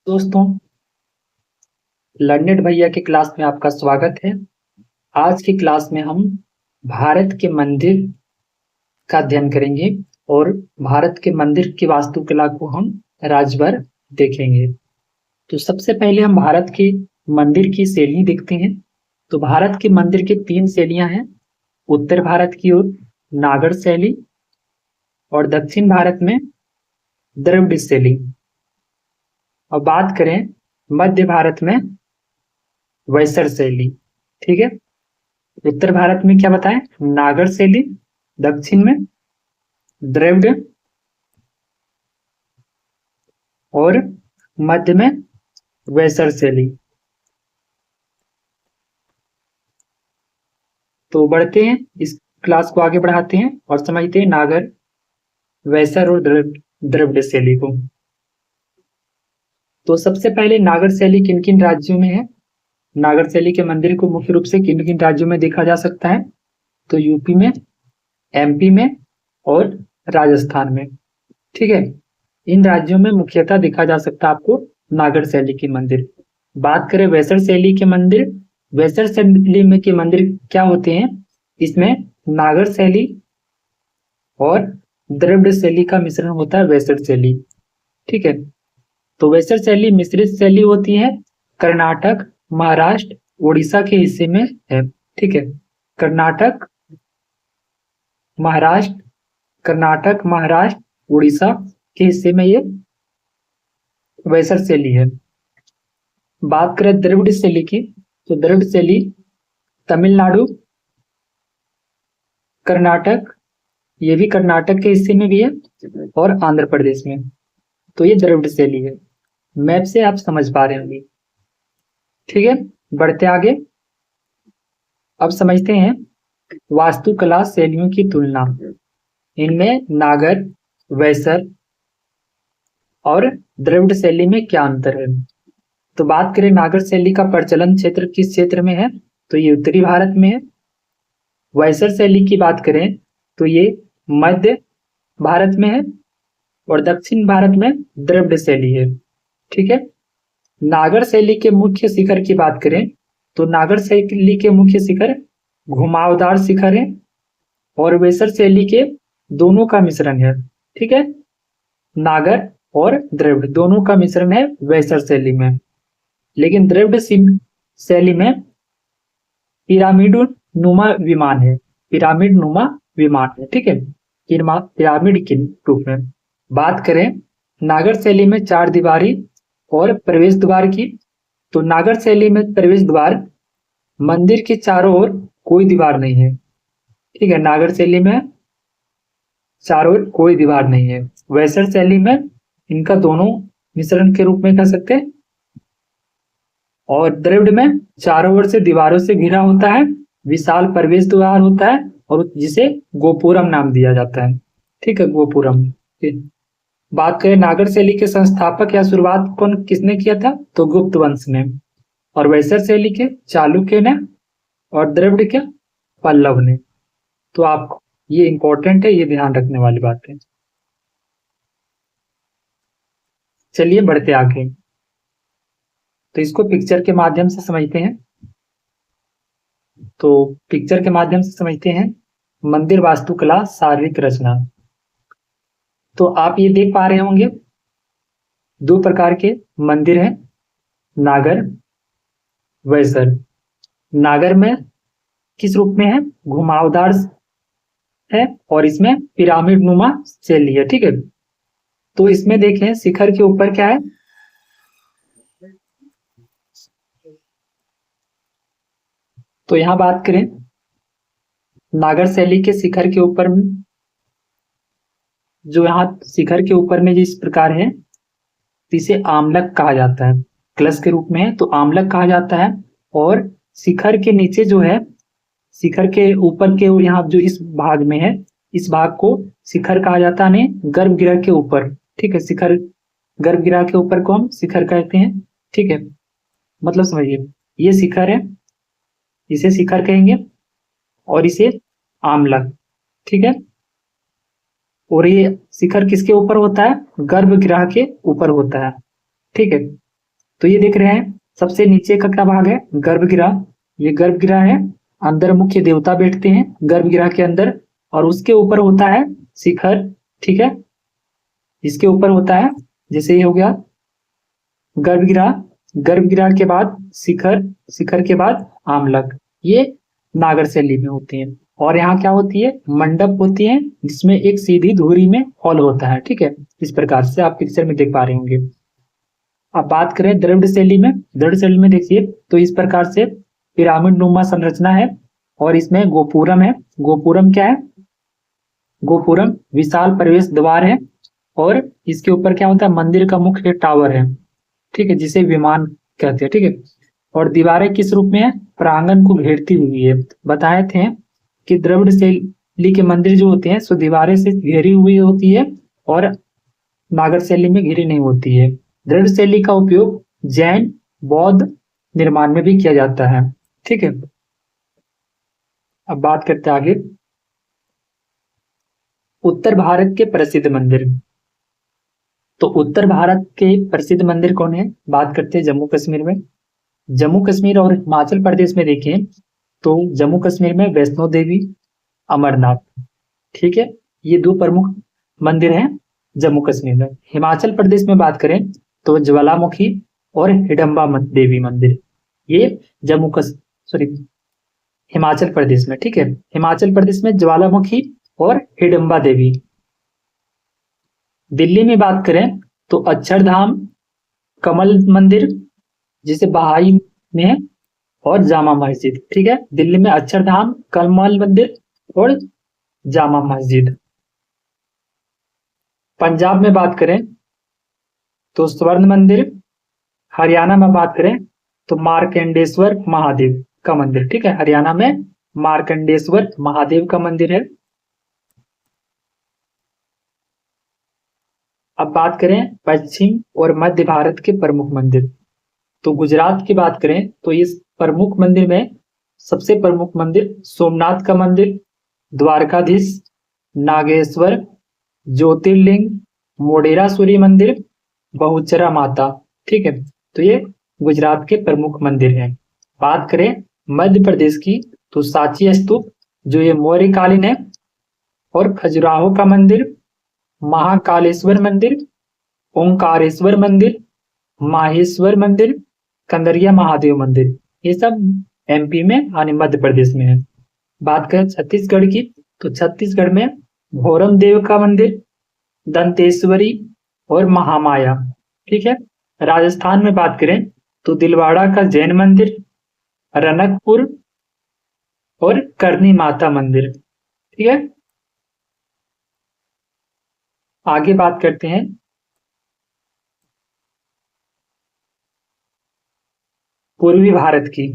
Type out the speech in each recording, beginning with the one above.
दोस्तों, लर्नेड भैया की क्लास में आपका स्वागत है। आज की क्लास में हम भारत के मंदिर का अध्ययन करेंगे और भारत के मंदिर की वास्तुकला को हम राज्य भर देखेंगे। तो सबसे पहले हम भारत के मंदिर की शैली देखते हैं। तो भारत के मंदिर की 3 शैलियां हैं। उत्तर भारत की ओर नागर शैली और दक्षिण भारत में द्रविड़ शैली। और बात करें मध्य भारत में वैसर शैली। ठीक है, उत्तर भारत में क्या बताएं? नागर शैली, दक्षिण में द्रविड़ और मध्य में वैसर शैली। तो बढ़ते हैं, इस क्लास को आगे बढ़ाते हैं और समझते हैं नागर, वैसर और द्रविड़ शैली को। तो सबसे पहले नागर शैली किन किन राज्यों में है? नागर शैली के मंदिर को मुख्य रूप से किन किन राज्यों में देखा जा सकता है? तो यूपी में, एमपी में और राजस्थान में। ठीक है, इन राज्यों में मुख्यतः देखा जा सकता है आपको नागर शैली के मंदिर। बात करें वैसर शैली के मंदिर, वैसर शैली में के मंदिर क्या होते हैं? इसमें नागर शैली और द्रविड़ शैली का मिश्रण होता है वैसर शैली। ठीक है, तो वैसर शैली मिश्रित शैली होती है, कर्नाटक, महाराष्ट्र, उड़ीसा के हिस्से में है। ठीक है, कर्नाटक, महाराष्ट्र, उड़ीसा के हिस्से में ये वैसर शैली है। बात करें द्रविड़ शैली की, तो द्रविड़ शैली तमिलनाडु, कर्नाटक, ये भी कर्नाटक के हिस्से में भी है, और आंध्र प्रदेश में। तो ये द्रविड़ शैली है। मैप से आप समझ पा रहे होंगे। ठीक है, बढ़ते आगे। अब समझते हैं वास्तुकला शैलियों की तुलना। इनमें नागर, वैसर और द्रविड़ शैली में क्या अंतर है? तो बात करें नागर शैली का प्रचलन क्षेत्र किस क्षेत्र में है? तो ये उत्तरी भारत में है। वैसर शैली की बात करें तो ये मध्य भारत में है और दक्षिण भारत में द्रविड़ शैली है। ठीक है, नागर शैली के मुख्य शिखर की बात करें तो नागर शैली के मुख्य शिखर घुमावदार शिखर है और वैसर शैली के दोनों का मिश्रण है। ठीक है, नागर और द्रविड़ दोनों का मिश्रण है वैसर शैली में। लेकिन द्रविड़ शैली में पिरामिड नुमा विमान है, पिरामिड नुमा विमान है। ठीक है, पिरामिड के रूप में। बात करें नागर शैली में 4 दीवारी और प्रवेश द्वार की, तो नागर शैली में प्रवेश द्वार मंदिर के चारों ओर कोई दीवार नहीं है। ठीक है, नागर शैली में चारों ओर कोई दीवार नहीं है। वैसर शैली में इनका दोनों मिश्रण के रूप में कह सकते हैं। और द्रविड़ में चारों ओर से दीवारों से घिरा होता है, विशाल प्रवेश द्वार होता है और जिसे गोपुरम नाम दिया जाता है। ठीक है, गोपुरम। बात करें नागर शैली के संस्थापक या शुरुआत कौन किसने किया था? तो गुप्त वंश ने। और वैसर शैली के चालुक्य ने और द्रविड़ के पल्लव ने। तो आपको ये इंपॉर्टेंट है, ये ध्यान रखने वाली बात है। चलिए बढ़ते आगे। तो इसको पिक्चर के माध्यम से समझते हैं। तो पिक्चर के माध्यम से समझते हैं मंदिर वास्तुकला शारीरिक रचना। तो आप ये देख पा रहे होंगे 2 प्रकार के मंदिर हैं, नागर, वैसर। नागर में किस रूप में है? घुमावदार है और इसमें पिरामिड नुमा शैली है। ठीक है, तो इसमें देखें शिखर के ऊपर क्या है? तो यहां बात करें नागर शैली के शिखर के ऊपर, जो यहाँ शिखर के ऊपर में जिस प्रकार है, इसे आमलक कहा जाता है। क्लस के रूप में है तो आमलक कहा जाता है। और शिखर के नीचे जो है, शिखर के ऊपर के यहाँ जो इस भाग में है, इस भाग को शिखर कहा जाता है, गर्भगृह के ऊपर। ठीक है, शिखर, गर्भगृह के ऊपर को हम शिखर कहते हैं। ठीक है, मतलब समझिए ये शिखर है, इसे शिखर कहेंगे और इसे आमलक। ठीक है, और ये शिखर किसके ऊपर होता है? गर्भगृह के ऊपर होता है। ठीक है, तो ये देख रहे हैं सबसे नीचे का क्या भाग है, गर्भगृह। ये गर्भगृह है, अंदर मुख्य देवता बैठते हैं गर्भगृह के अंदर, और उसके ऊपर होता है शिखर। ठीक है, इसके ऊपर होता है, जैसे ये हो गया गर्भगृह, गर्भगृह के बाद शिखर, शिखर के बाद आमलक, ये नागर शैली में होती हैं। और यहाँ क्या होती है, मंडप होती है जिसमें एक सीधी धुरी में हॉल होता है। ठीक है, इस प्रकार से आप पिक्चर में देख पा रहे होंगे। अब बात करें द्रविड़ शैली में, द्रविड़ शैली में देखिए तो इस प्रकार से पिरामिड नुमा संरचना है, और इसमें गोपुरम है। गोपुरम क्या है, गोपुरम विशाल प्रवेश द्वार है, और इसके ऊपर क्या होता है, मंदिर का मुख्य टावर है। ठीक है, जिसे विमान कहते हैं। ठीक है, और दीवारें किस रूप में है, प्रांगण को घेरती हुई है। बताए थे कि द्रविड़ शैली के मंदिर जो होते हैं सो दीवारें से घेरी हुई होती है, और नागर शैली में घेरी नहीं होती है। द्रविड़ शैली का उपयोग जैन बौद्ध निर्माण में भी किया जाता है। ठीक है, अब बात करते हैं आगे, उत्तर भारत के प्रसिद्ध मंदिर। तो उत्तर भारत के प्रसिद्ध मंदिर कौन है, बात करते हैं जम्मू कश्मीर में। जम्मू कश्मीर और हिमाचल प्रदेश में देखें तो जम्मू कश्मीर में वैष्णो देवी, अमरनाथ। ठीक है, ये दो प्रमुख मंदिर हैं जम्मू कश्मीर में। हिमाचल प्रदेश में बात करें तो ज्वालामुखी और हिडम्बा देवी मंदिर, ये जम्मू कश्मीर सॉरी हिमाचल प्रदेश में। ठीक है, हिमाचल प्रदेश में ज्वालामुखी और हिडम्बा देवी। दिल्ली में बात करें तो अक्षरधाम, कमल मंदिर जिसे बहाई में है, और जामा मस्जिद। ठीक है, दिल्ली में अक्षरधाम, कमल मंदिर और जामा मस्जिद। पंजाब में बात करें तो स्वर्ण मंदिर, हरियाणा में बात करें तो मार्कंडेश्वर महादेव का मंदिर। ठीक है, हरियाणा में मार्कंडेश्वर महादेव का मंदिर है। अब बात करें पश्चिम और मध्य भारत के प्रमुख मंदिर। तो गुजरात की बात करें तो इस प्रमुख मंदिर में सबसे प्रमुख मंदिर सोमनाथ का मंदिर, द्वारकाधीश, नागेश्वर, ज्योतिर्लिंग, मोढेरा सूर्य मंदिर, बहुचरा माता। ठीक है, तो ये गुजरात के प्रमुख मंदिर हैं। बात करें मध्य प्रदेश की तो सांची स्तूप जो ये मौर्यकालीन है, और खजुराहो का मंदिर, महाकालेश्वर मंदिर, ओंकारेश्वर मंदिर, माहेश्वर मंदिर, कंदरिया महादेव मंदिर, ये सब एमपी में यानी मध्य प्रदेश में है। बात करें छत्तीसगढ़ की तो छत्तीसगढ़ में भोरम देव का मंदिर, दंतेश्वरी और महामाया। ठीक है, राजस्थान में बात करें तो दिलवाड़ा का जैन मंदिर, रनकपुर और करनी माता मंदिर। ठीक है, आगे बात करते हैं पूर्वी भारत की।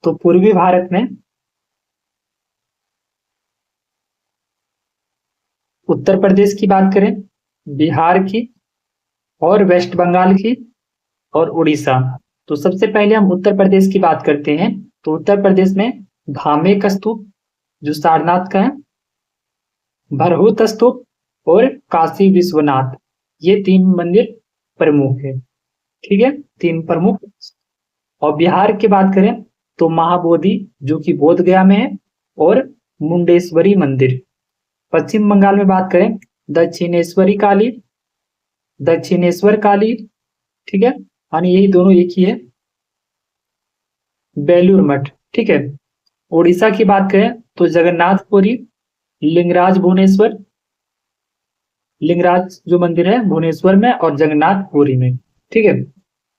तो पूर्वी भारत में उत्तर प्रदेश की बात करें, बिहार की, और वेस्ट बंगाल की, और उड़ीसा। तो सबसे पहले हम उत्तर प्रदेश की बात करते हैं। तो उत्तर प्रदेश में धामे का स्तूप जो सारनाथ का है, भरहुत स्तूप और काशी विश्वनाथ, ये तीन मंदिर प्रमुख है। ठीक है, तीन प्रमुख। और बिहार की बात करें तो महाबोधि जो कि बोध गया में है, और मुंडेश्वरी मंदिर। पश्चिम बंगाल में बात करें दक्षिणेश्वरी काली, दक्षिणेश्वर काली। ठीक है, यानी यही दोनों एक ही है, बेलूर मठ। ठीक है, उड़ीसा की बात करें तो जगन्नाथपुरी, लिंगराज भुवनेश्वर, लिंगराज जो मंदिर है भुवनेश्वर में, और जगन्नाथपुरी में। ठीक है,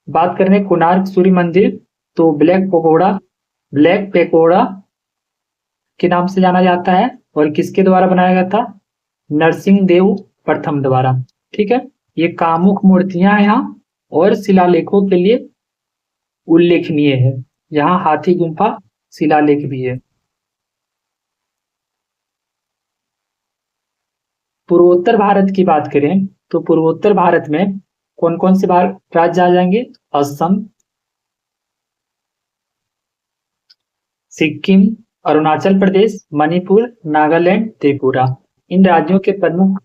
बात करें कोणार्क सूर्य मंदिर तो ब्लैक पेकोड़ा के नाम से जाना जाता है, और किसके द्वारा बनाया गया था, नरसिंह देव प्रथम द्वारा। ठीक है, ये कामुक मूर्तियां यहाँ और शिलालेखों के लिए उल्लेखनीय है। यहाँ हाथी गुम्फा शिलालेख भी है। पूर्वोत्तर भारत की बात करें तो पूर्वोत्तर भारत में कौन कौन से राज्य आ जाएंगे, असम, सिक्किम, अरुणाचल प्रदेश, मणिपुर, नागालैंड, त्रिपुरा। इन राज्यों के प्रमुख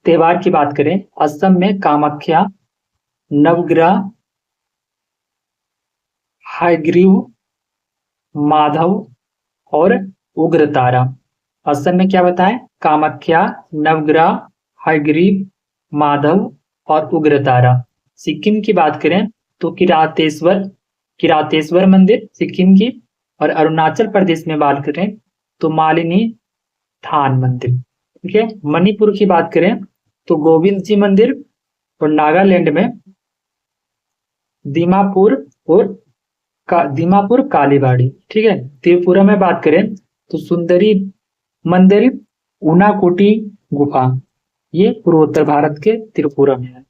त्योहार की बात करें, असम में कामाख्या, नवग्रह, हयग्रीव, माधव और उग्रतारा। ऑप्शन में क्या बताएं? कामाख्या, नवग्रह, हयग्रीव, माधव और उग्रतारा। सिक्किम की बात करें तो किरातेश्वर मंदिर सिक्किम की, और अरुणाचल प्रदेश में बात करें तो मालिनी थान मंदिर। ठीक है। मणिपुर की बात करें तो गोविंद जी मंदिर, और नागालैंड में दीमापुर कालीबाड़ी। ठीक है। त्रिपुरा में बात करें तो सुंदरी मंदिर, उनाकोटी गुफा, ये पूर्वोत्तर भारत के त्रिपुरा में है।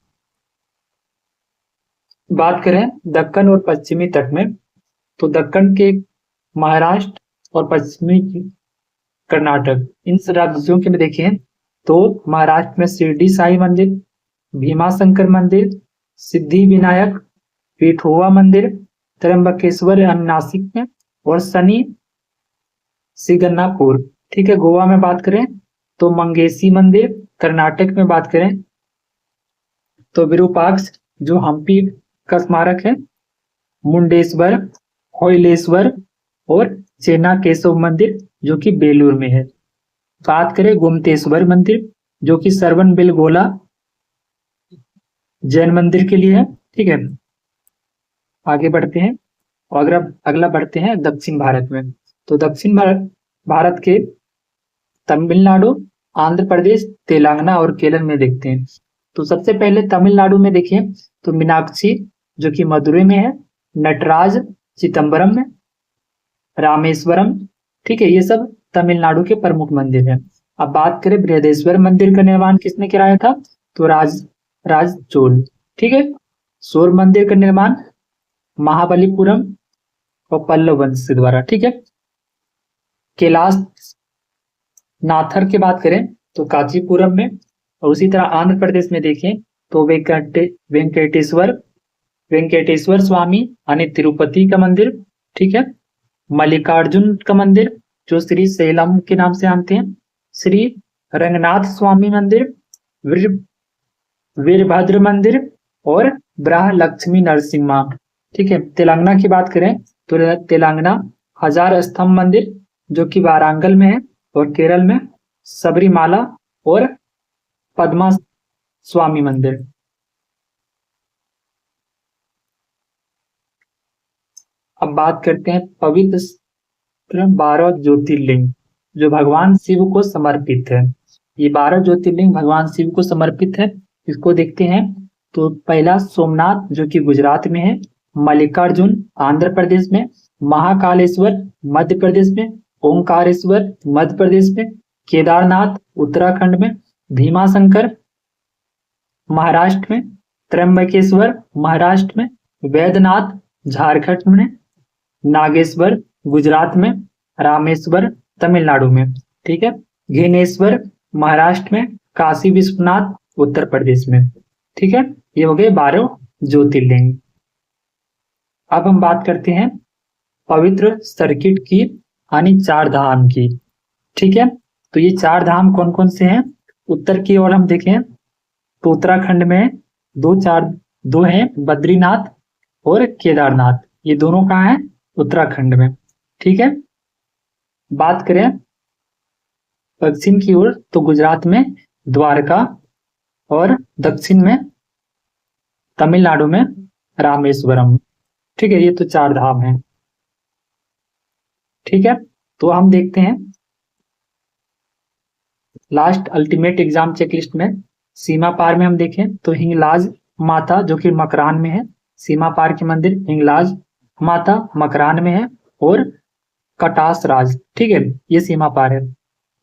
बात करें दक्कन और पश्चिमी तट में तो दक्कन के महाराष्ट्र और पश्चिमी कर्नाटक, इन राज्यों के में देखें तो महाराष्ट्र में शिरडी साई मंदिर, भीमाशंकर मंदिर, सिद्धि विनायक, विठोवा मंदिर, त्र्यंबकेश्वर नासिक में, और शनि सिगन्नापुर। ठीक है। गोवा में बात करें तो मंगेशी मंदिर, कर्नाटक में बात करें तो विरूपाक्ष जो हम्पी का स्मारक है, मुंडेश्वर, होयलेश्वर और चेना केशव मंदिर जो कि बेलूर में है। बात करें गोमतेश्वर मंदिर जो कि श्रवण बेलगोला जैन मंदिर के लिए है। ठीक है। आगे बढ़ते हैं और अगला बढ़ते हैं दक्षिण भारत में। तो दक्षिण भारत के तमिलनाडु, आंध्र प्रदेश, तेलंगाना और केरल में देखते हैं। तो सबसे पहले तमिलनाडु में देखें तो मीनाक्षी जो कि मदुरई में है, नटराज चिदम्बरम में, रामेश्वरम। ठीक है। ये सब तमिलनाडु के प्रमुख मंदिर हैं। अब बात करें बृहदेश्वर मंदिर का निर्माण किसने कराया था तो राज चोल। ठीक है। सूर्य मंदिर का निर्माण महाबलीपुरम और पल्लव वंश द्वारा। ठीक है। कैलाश नाथर की बात करें तो कांचीपुरम में, और उसी तरह आंध्र प्रदेश में देखें तो वेंकटेश्वर स्वामी यानी तिरुपति का मंदिर। ठीक है। मल्लिकार्जुन का मंदिर जो श्री सेलम के नाम से जानते हैं, श्री रंगनाथ स्वामी मंदिर, वीरभद्र मंदिर और ब्रह लक्ष्मी नरसिम्हा। ठीक है। तेलंगाना की बात करें तो तेलंगाना हजार स्तंभ मंदिर जो कि वारांगल में है, और केरल में सबरीमाला और पद्मा स्वामी मंदिर। अब बात करते हैं पवित्र 12 ज्योतिर्लिंग जो भगवान शिव को समर्पित है। ये 12 ज्योतिर्लिंग भगवान शिव को समर्पित है। इसको देखते हैं तो पहला सोमनाथ जो कि गुजरात में है, मल्लिकार्जुन आंध्र प्रदेश में, महाकालेश्वर मध्य प्रदेश में, ओंकारेश्वर मध्य प्रदेश में, केदारनाथ उत्तराखंड में, भीमाशंकर महाराष्ट्र में, त्र्यंबकेश्वर महाराष्ट्र में, वैद्यनाथ झारखंड में, नागेश्वर गुजरात में, रामेश्वर तमिलनाडु में। ठीक है। घेनेश्वर महाराष्ट्र में, काशी विश्वनाथ उत्तर प्रदेश में। ठीक है। ये हो गए 12 ज्योतिर्लिंग। अब हम बात करते हैं पवित्र सर्किट की यानी 4 धाम की। ठीक है। तो ये 4 धाम कौन कौन से हैं? उत्तर की ओर हम देखें तो उत्तराखंड में दो हैं, बद्रीनाथ और केदारनाथ। ये दोनों कहाँ हैं? उत्तराखंड में। ठीक है। बात करें पश्चिम की ओर तो गुजरात में द्वारका, और दक्षिण में तमिलनाडु में रामेश्वरम। ठीक है। ये तो 4 धाम हैं। ठीक है। तो हम देखते हैं लास्ट अल्टीमेट एग्जाम चेकलिस्ट में सीमा पार में हम देखें तो हिंगलाज माता जो कि मकरान में है, सीमा पार के मंदिर हिंगलाज माता मकरान में है, और कटास राज। ठीक है। ये सीमा पार है।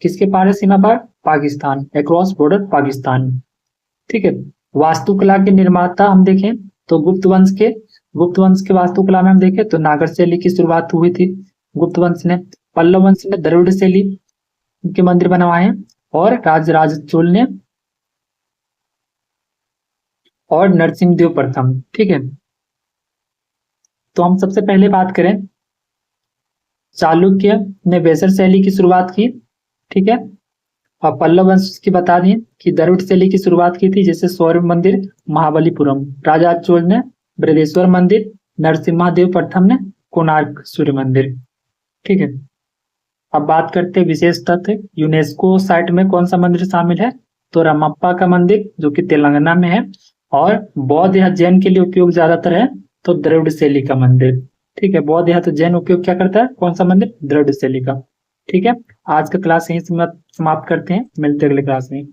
किसके पार है सीमा पार? Pakistan, across border Pakistan. ठीक है। वास्तुकला के निर्माता हम देखें तो गुप्त वंश के वास्तुकला में हम देखें तो नागर शैली की शुरुआत हुई थी गुप्त वंश ने। पल्लव वंश ने द्रविड़ शैली के मंदिर बनवाए हैं, और राज चोल ने और नरसिंहदेव प्रथम। ठीक है। तो हम सबसे पहले बात करें चालुक्य ने वेसर शैली की शुरुआत की। ठीक है। और पल्लव वंश की बता दें कि द्रविड़ शैली की शुरुआत की थी, जैसे सौर मंदिर महाबलीपुरम। राजा चोल ने बृहदेश्वर मंदिर, नरसिम्हा देव प्रथम ने कोणार्क सूर्य मंदिर। ठीक है, अब बात करते हैं विशेष तथ्य। यूनेस्को साइट में कौन सा मंदिर शामिल है? तो रामप्पा का मंदिर जो कि तेलंगाना में है, और बौद्ध या जैन के लिए उपयोग ज्यादातर है तो द्रविड़ शैली का मंदिर। ठीक है, बौद्ध या तो जैन उपयोग क्या करता है, कौन सा मंदिर? द्रविड़ शैली का। ठीक है, आज का क्लास यहीं समाप्त करते हैं, मिलते हैं अगले क्लास में।